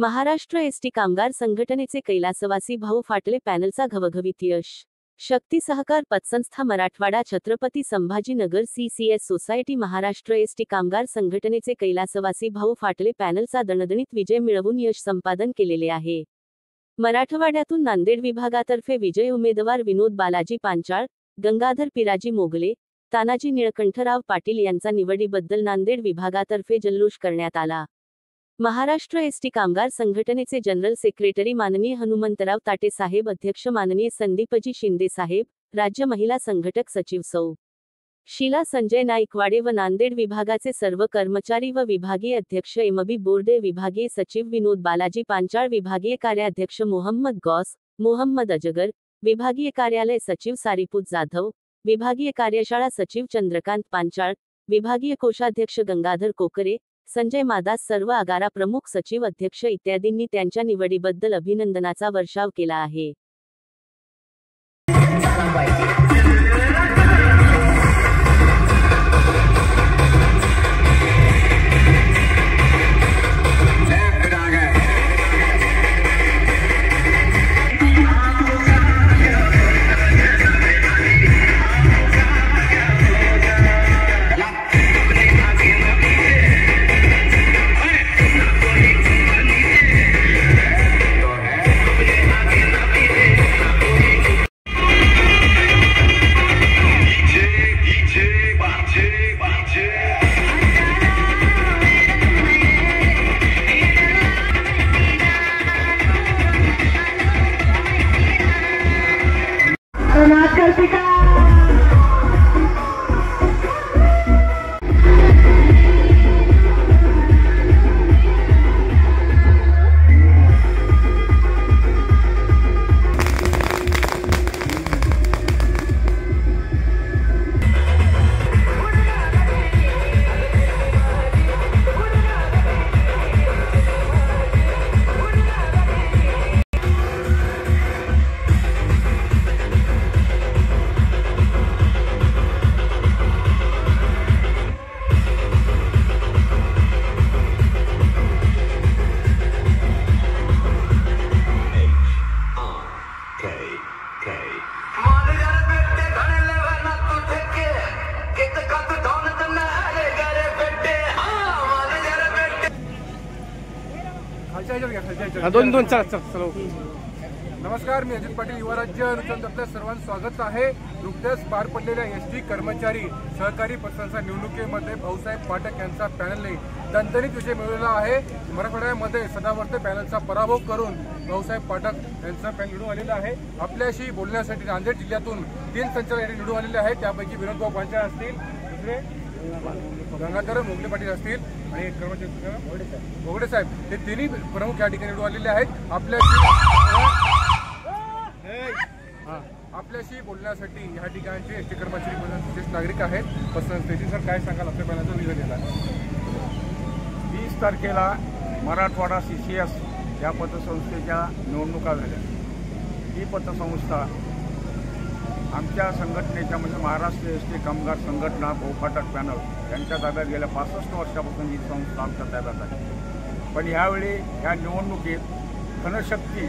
Maharashtra ST कामगार संघटनेचे कैलासवासी भाऊ फाटले पॅनलचा घवघवीत यश। शक्ती सहकार पतसंस्था Marathwada Chhatrapati Sambhajinagar CCS society Maharashtra ST कामगार संघटनेचे कैलासवासी भाऊ फाटले पॅनलचा दणदणीत विजय मिळवून यश संपादन केलेले आहे। मराठवाड्यातून नांदेड विभागातर्फे विजय उमेदवार विनोद बालाजी पांचाळ, गंगाधर पिराजी मोगले, तानाजी निळकंठराव पाटील यांचा निवडीबद्दल नांदेड विभागातर्फे जल्लोष करण्यात आला। महाराष्ट्र एसटी कामगार संघटनेचे जनरल सेक्रेटरी माननीय हनुमंतराव ताटे साहेब, अध्यक्ष माननीय संदीपजी शिंदे साहेब, राज्य महिला संघटक सचिव सौ. शीला संजय नाईकवाडे व नांदेड विभागाचे सर्व कर्मचारी व विभागीय अध्यक्ष MB बोर्डे, विभागीय सचिव विनोद बालाजी पांचाळ, विभागीय कार्याध्यक्ष मोहम्मद गौस, मोहम्मद अजगर, विभागीय कार्यालय सचिव सारीपुत जाधव, विभागीय कार्यशाळा सचिव चंद्रकांत पांचाळ, विभागीय कोषाध्यक्ष गंगाधर कोकरे, संजय मादास, सर्व आगारा प्रमुख सचिव, अध्यक्ष इत्यादींनी त्यांच्या निवडीबद्दल अभिनंदनाचा वर्षाव केला आहे। नमस्कार, मी अजित पाटील, युवा राज्य अनुचंद आपल्या सर्वांचं स्वागत आहे। नुकत्याच पार पडलेल्या एसटी कर्मचारी सहकारी पतसंस्था निवडणुकीमध्ये भाऊसाहेब पाठक यांचा पॅनलने दणदणीत विजय मिळवला आहे। मराठवाड्यामध्ये सदावर्त पॅनलचा पराभव करून भाऊसाहेब पाठक यांचा पॅनल निवडून आलेला आहे। आपल्याशी बोलण्यासाठी नांदेड जिल्ह्यातून 3 संचालक निवडून आलेले आहेत। त्यापैकी विनोदभाऊ पांचाळ असतील, दुसरे गंगाधर मोगले पाटील असतील आणि कर्मचारी मोगले साहेब, हे तिन्ही प्रमुख या ठिकाणी निवडून आलेले आहेत। आपल्याशी बोलण्यासाठी या ठिकाणचे एसटी कर्मचारी विशेष नागरिक आहेत। पतसंस्थेची सर काय सांगाल, आपल्या पॅनलचा विजय झाला? 20 तारखेला मराठवाडा CCS या पतसंस्थेच्या निवडणुका झाल्या। ही पतसंस्था आमच्या संघटनेच्या म्हणजे महाराष्ट्र एसटी कामगार संघटना भाऊ फाटक पॅनल यांच्या ताब्यात गेल्या 65 वर्षापासून ही संस्था आमच्या ताब्यात आहे। पण यावेळी ह्या निवडणुकीत धनशक्ती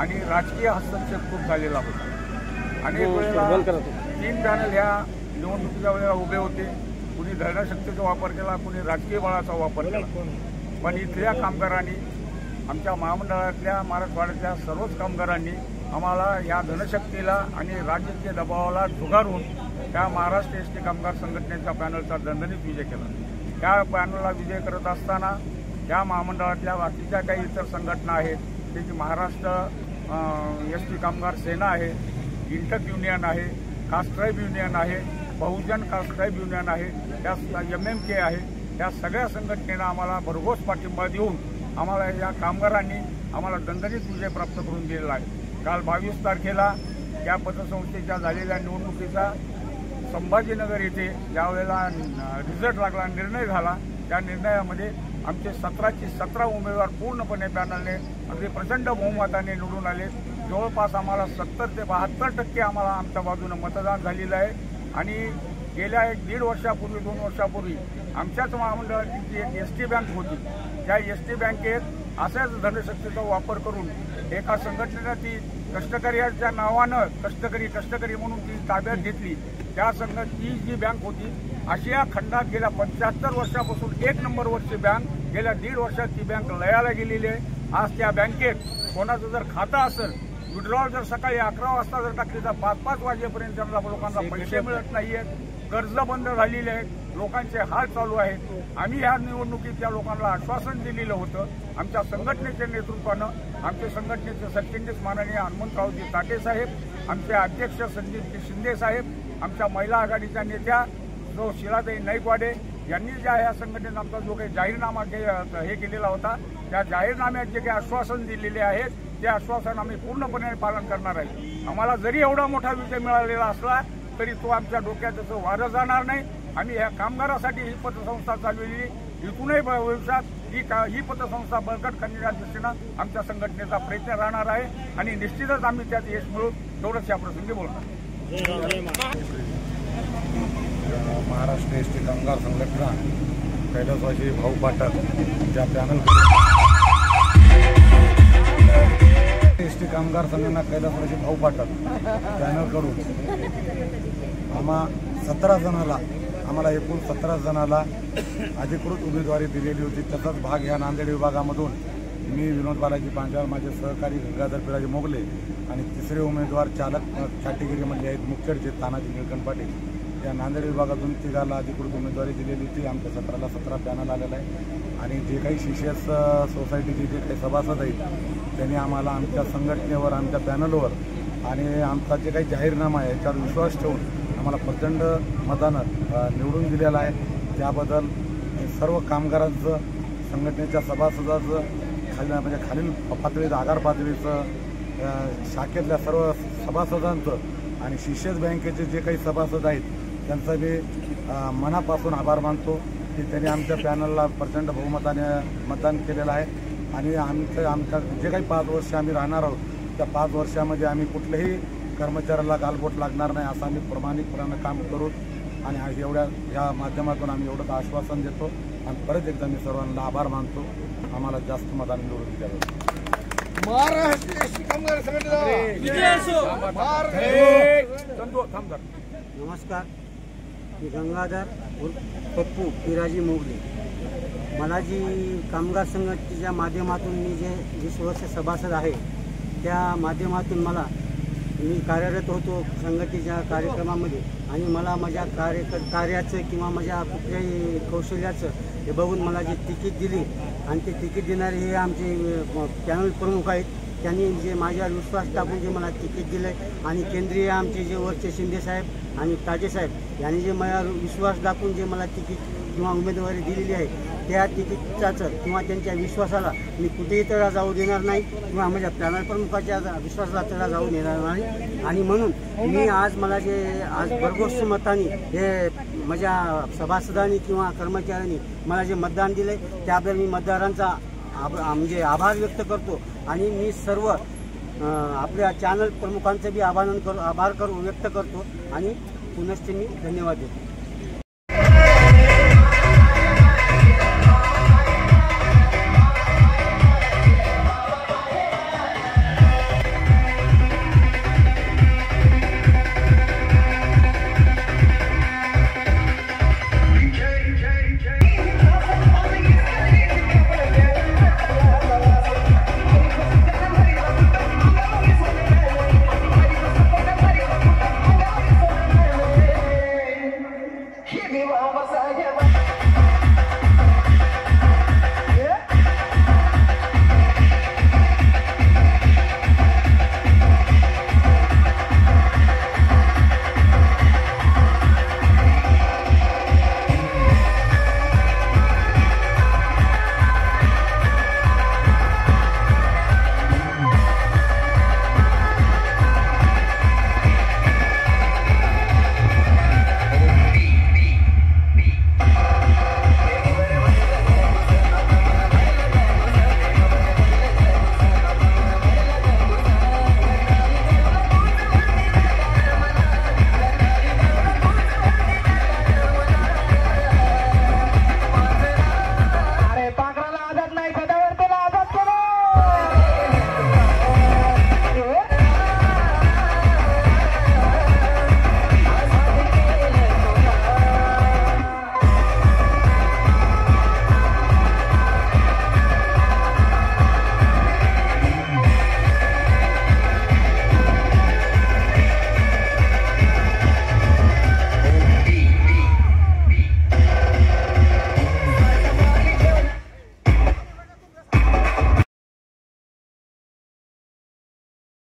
आणि राजकीय हस्तक्षेप खूप झालेला होता। आणि 3 पॅनल ह्या निवडणुकीच्या वेळेला उभे होते। कुणी धनशक्तीचा वापर केला, कुणी राजकीय बळाचा वापर केला। पण इथल्या कामगारांनी, आमच्या महामंडळातल्या मराठवाड्यातल्या सर्वच कामगारांनी आम्हाला या धनशक्तीला आणि राजकीय दबावाला झुगारून त्या महाराष्ट्र एसटी कामगार संघटनेच्या पॅनलचा दणदणीत विजय केला। त्या पॅनलला विजय करत असताना त्या महामंडळातल्या बाकीच्या काही इतर संघटना आहेत, त्याची महाराष्ट्र एसटी कामगार सेना आहे, इंटक युनियन आहे, कास्ट ट्राईब युनियन आहे, बहुजन कास्ट ट्राईब युनियन आहे, त्या MMK आहे, त्या सगळ्या संघटनेनं आम्हाला भरघोस पाठिंबा देऊन आम्हाला या कामगारांनी आम्हाला दणदणीत विजय प्राप्त करून दिलेला आहे। काल 22 तारखेला या पतसंस्थेच्या झालेल्या निवडणुकीचा संभाजीनगर येथे ज्यावेळेला रिझल्ट लागला, निर्णय झाला, त्या निर्णयामध्ये आमचे 17ची 17 उमेदवार पूर्णपणे पॅनलने अगदी प्रचंड बहुमताने निवडून आले। जवळपास आम्हाला 70 ते 72% आम्हाला आमच्या बाजूने मतदान झालेलं आहे। आणि गेल्या 1.5 वर्षापूर्वी 2 वर्षापूर्वी आमच्याच महामंडळाची जी एक एसटी बँक होती, त्या एसटी बँकेत अशाच धनशक्तीचा वापर करून एका संघटनेनं ती कष्टकऱ्याच्या नावानं कष्टकरी म्हणून ती ताब्यात घेतली। त्या ती जी बँक होती आशिया खंडात गेल्या 75 वर्षापासून 1 नंबरवरची बँक, गेल्या 1.5 वर्षात ती बँक लयाला गेलेली आहे। आज त्या बँकेत कोणाचं जर खातं असेल, विड्रॉल जर सकाळी 11 वाजता जर टाकली तर 5-5 वाजेपर्यंत त्यांना लोकांना पैसे मिळत नाहीयेत, कर्ज बंद झालेले आहेत, लोकांचे हाल चालू आहेत। आम्ही या निवडणुकीत त्या लोकांना आश्वासन दिलेलं होतं। आमच्या संघटनेच्या नेतृत्वानं, आमचे संघटनेचे सरचिटणीस माननीय हनुमंतरावजी ताटे साहेब, आमचे अध्यक्ष संदीप शिंदे साहेब, आमच्या महिला आघाडीच्या नेत्या जो शिलाताई नाईकवाडे यांनी ज्या या संघटनेनं आमचा जो काही जाहीरनामा हे केलेला होता, त्या जाहीरनाम्यात जे काही आश्वासन दिलेले आहेत ते आश्वासन आम्ही पूर्णपणे पालन करणार आहे। आम्हाला जरी एवढा मोठा विजय मिळालेला असला तरी तो आमच्या डोक्यात त्याचं वारं जाणार नाही। आम्ही ह्या कामगारासाठी ही पतसंस्था चालवलेली, इथूनही भविष्यात ही पतसंस्था बळकट करण्याच्या दृष्टीनं आमच्या संघटनेचा प्रयत्न राहणार आहे आणि निश्चितच आम्ही त्यात यश मिळू तेवढंच या प्रसंगी बोलणार। महाराष्ट्र एसटी कामगार संघटना कैलासवासी भाऊ पाटक ज्या पॅनल एसटी कामगार संघटना कैलासवासी भाऊ पाटक पॅनल करून आम्हाला एकूण 17 जणाला अधिकृत उमेदवारी दिलेली होती। त्याचाच भाग ह्या नांदेड विभागामधून मी विनोद बालाजी पांचाळ, माझे सहकारी गंगाधर पिराजी मोगले आणि तिसरे उमेदवार चालक कॅटेगरीमधले आहेत मुखेडचे तानाजी निळकंठ पाटील। या नांदेड विभागातून तिघाला अधिकृत उमेदवारी दिलेली होती। आमच्या 17ला 17 पॅनल आलेला आहे आणि जे काही सीसीएस सोसायटीचे जे काही सभासद आहेत त्यांनी आम्हाला आमच्या संघटनेवर, आमच्या पॅनलवर आणि आमचा जे काही जाहीरनामा आहे याच्यावर विश्वास ठेवून आम्हाला प्रचंड मतानं निवडून दिलेला आहे। त्याबद्दल सर्व कामगारांचं, संघटनेच्या सभासदाचं, खालील पातळीचं, आगार पातळीचं, शाखेतल्या सर्व सभासदांचं आणि सीसीएस बँकेचे जे काही सभासद आहेत त्यांचा मी मनापासून आभार मानतो की त्यांनी आमच्या पॅनलला प्रचंड बहुमताने मतदान केलेलं आहे आणि आमच्या जे काही 5 वर्ष आम्ही राहणार आहोत त्या 5 वर्षामध्ये आम्ही कुठल्याही कर्मचाऱ्याला गालबोट लागणार नाही असं आम्ही प्रामाणिकपणानं काम करू आणि या माध्यमातून आम्ही एवढंच आश्वासन देतो आणि परत एकदा मी सर्वांना आभार मानतो। आम्हाला जास्त मताने निवडून द्यावं। नमस्कार, मी गंगाधर पप्पू पिराजी मोगले। मला जी कामगार संघटनेच्या माध्यमातून मी जे 20 वर्ष सभासद आहे त्या माध्यमातून मी कार्यरत होतो संघटनेच्या कार्यक्रमामध्ये आणि मला माझ्या कार्याचं किंवा माझ्या कुठल्याही कौशल्याचं हे बघून मला जे तिकीट दिली आणि ते तिकीट देणारे हे आमचे पॅनल प्रमुख आहेत। त्यांनी जे माझ्यावर विश्वास टाकून जे मला तिकीट दिलं आणि केंद्रीय आमचे जे वरचे शिंदे साहेब आणि ताजे साहेब यांनी जे माझ्यावर विश्वास दाखवून जे मला तिकीट किंवा उमेदवारी दिलेली आहे त्या तिकीटाचं किंवा त्यांच्या विश्वासाला मी कुठेही तडा जाऊ देणार नाही किंवा माझ्या पॅनल प्रमुखाच्या विश्वासाला तडा जाऊ देणार नाही। आणि म्हणून मी आज मला जे आज भरघोस मताने हे माझ्या सभासदांनी किंवा कर्मचाऱ्यांनी मला जे मतदान दिले त्याबद्दल मी मतदारांचा म्हणजे आभार व्यक्त करतो आणि मी सर्व आपल्या चॅनल प्रमुखांचं बी आभार व्यक्त करतो आणि पुनश्च मी धन्यवाद देतो। Give me one more second.